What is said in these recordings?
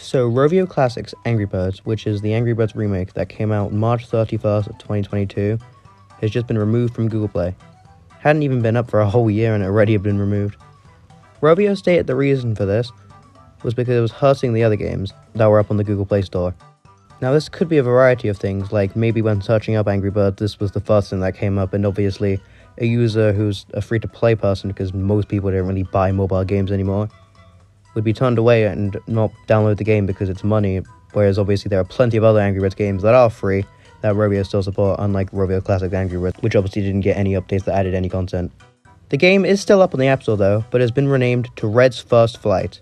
So, Rovio Classics Angry Birds, which is the Angry Birds remake that came out March 31st of 2022, has just been removed from Google Play. Hadn't even been up for a whole year and it already had been removed. Rovio stated the reason for this was because it was hurting the other games that were up on the Google Play Store. Now, this could be a variety of things, like maybe when searching up Angry Birds, this was the first thing that came up, and obviously a user who's a free-to-play person, because most people don't really buy mobile games anymore, would be turned away and not download the game because it's money, whereas obviously there are plenty of other Angry Birds games that are free that Rovio still support, unlike Rovio Classics Angry Birds, which obviously didn't get any updates that added any content. The game is still up on the App Store though, but has been renamed to Red's First Flight,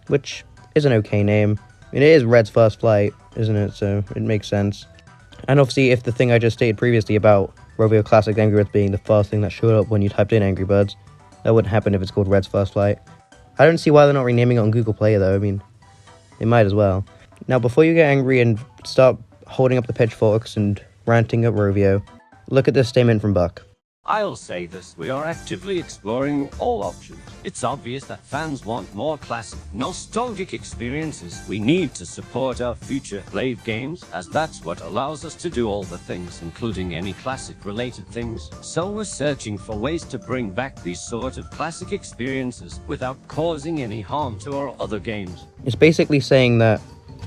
which is an okay name. I mean, it is Red's First Flight, isn't it? So it makes sense. And obviously, if the thing I just stated previously about Rovio Classics Angry Birds being the first thing that showed up when you typed in Angry Birds, that wouldn't happen if it's called Red's First Flight. I don't see why they're not renaming it on Google Play though. I mean, they might as well. Now, before you get angry and start holding up the pitchforks and ranting at Rovio, look at this statement from Buck. I'll say this, we are actively exploring all options. It's obvious that fans want more classic, nostalgic experiences. We need to support our future Play games, as that's what allows us to do all the things, including any classic-related things. So we're searching for ways to bring back these sort of classic experiences without causing any harm to our other games. It's basically saying that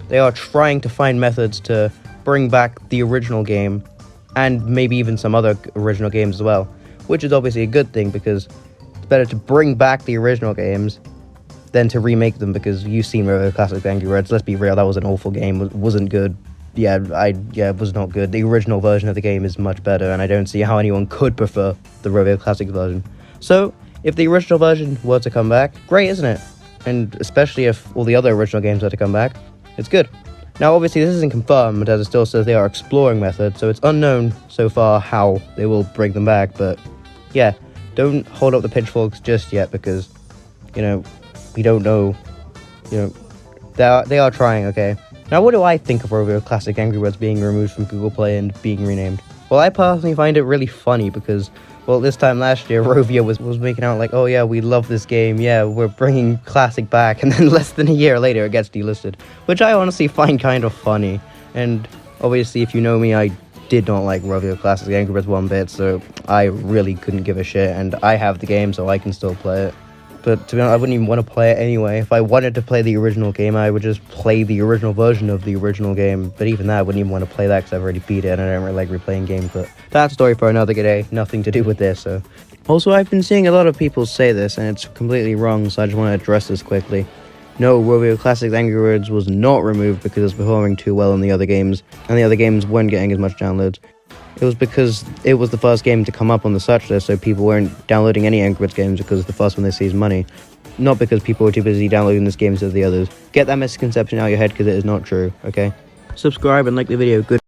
they are trying to find methods to bring back the original game, and maybe even some other original games as well, which is obviously a good thing because it's better to bring back the original games than to remake them, because you've seen Rovio Classics Angry Birds. Let's be real, that was an awful game. It wasn't good. It was not good. The original version of the game is much better, and I don't see how anyone could prefer the Rovio Classics version. So, if the original version were to come back, great, isn't it? And especially if all the other original games were to come back, it's good. Now, obviously, this isn't confirmed, as it still says they are exploring methods, so it's unknown so far how they will bring them back, but yeah, don't hold up the pitchforks just yet, because, we don't know, they are trying, okay? Now, what do I think of Rovio Classic Angry Birds being removed from Google Play and being renamed? Well, I personally find it really funny because, well, this time last year, Rovio was making out like, oh yeah, we love this game, yeah, we're bringing Classic back, and then less than a year later, it gets delisted, which I honestly find kind of funny. And obviously, if you know me, I did not like Rovio Classics Angry Birds one bit, so I really couldn't give a shit, and I have the game, so I can still play it. But to be honest, I wouldn't even want to play it anyway. If I wanted to play the original game, I would just play the original version of the original game. But even that, I wouldn't even want to play that because I've already beat it and I don't really like replaying games. But that's a story for another day. Nothing to do with this. So, also, I've been seeing a lot of people say this, and it's completely wrong, so I just want to address this quickly. No, Rovio Classics Angry Birds was not removed because it was performing too well in the other games, and the other games weren't getting as much downloads. It was because it was the first game to come up on the search list, so people weren't downloading any Angry Birds games because the first one they see is money. Not because people were too busy downloading this game instead of the others. Get that misconception out of your head because it is not true, okay? Subscribe and like the video. Good.